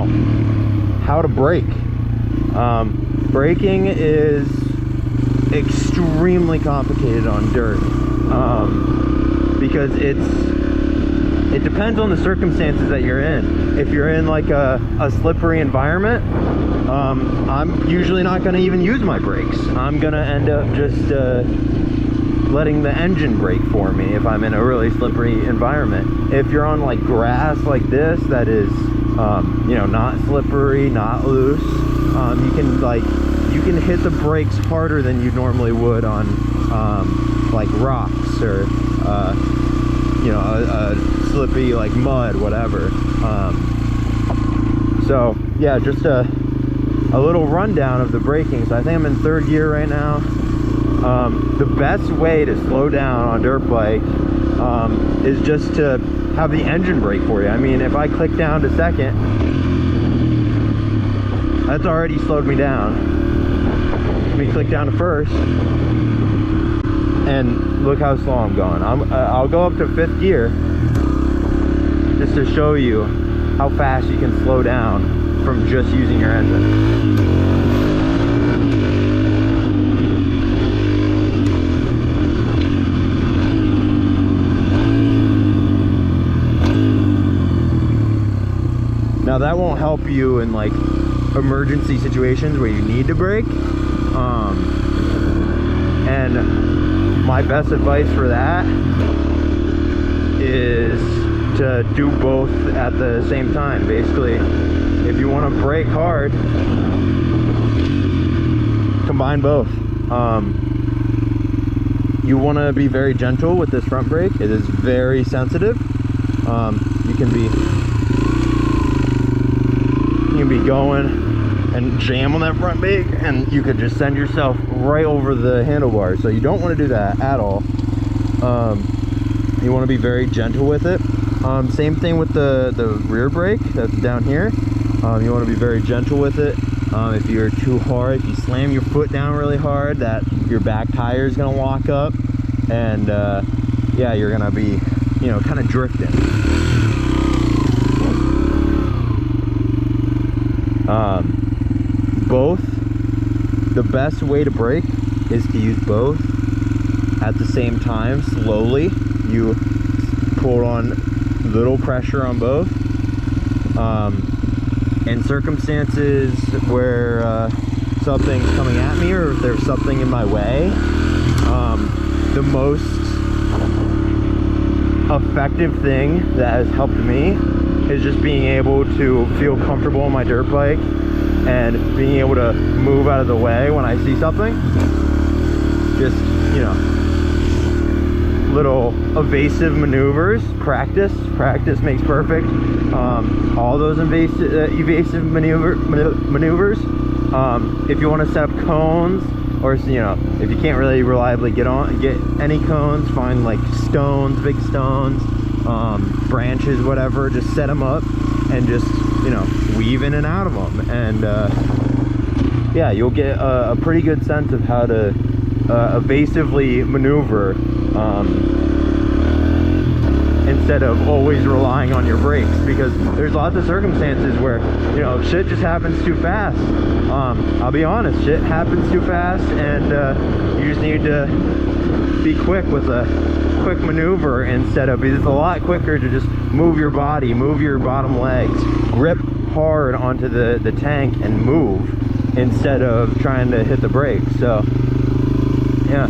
Now, how to brake. Braking is extremely complicated on dirt, because it depends on the circumstances that you're in. If you're in like a slippery environment, I'm usually not going to even use my brakes. I'm going to end up just letting the engine brake for me if I'm in a really slippery environment. If you're on like grass like this that is you know, not slippery, not loose, you can hit the brakes harder than you normally would on like rocks or you know, a slippy like mud, whatever. So yeah, just a little rundown of the braking. So I think I'm in third gear right now. The best way to slow down on a dirt bike is just to have the engine brake for you. I mean, if I click down to second, that's already slowed me down. Let me click down to first, and look how slow I'm going. I'll go up to fifth gear just to show you how fast you can slow down from just using your engine. Now that won't help you in like emergency situations where you need to brake. And my best advice for that is to do both at the same time. Basically, if you want to brake hard, combine both. You want to be very gentle with this front brake. It is very sensitive. You can be going and jam on that front brake, and you could just send yourself right over the handlebars. So you don't want to do that at all. You want to be very gentle with it. Same thing with the rear brake that's down here. You want to be very gentle with it. If you're too hard, if you slam your foot down really hard, that your back tire is going to lock up, and yeah, you're going to be, you know, kind of drifting. The best way to brake is to use both at the same time, slowly. You pull on little pressure on both. In circumstances where something's coming at me, or if there's something in my way, the most effective thing that has helped me is just being able to feel comfortable on my dirt bike and being able to move out of the way when I see something. Just, you know, little evasive maneuvers. Practice makes perfect. All those evasive maneuvers. If you want to set up cones, or, you know, if you can't really reliably get any cones, find like stones, big stones, branches, whatever. Just set them up and just, you know, weave in and out of them, and yeah, you'll get a pretty good sense of how to evasively maneuver, instead of always relying on your brakes, because there's lots of circumstances where, you know, shit just happens too fast. I'll be honest, shit happens too fast, and you just need to be quick with a quick maneuver, instead of, it's a lot quicker to just move your body, move your bottom legs, grip hard onto the tank and move, instead of trying to hit the brakes. So yeah,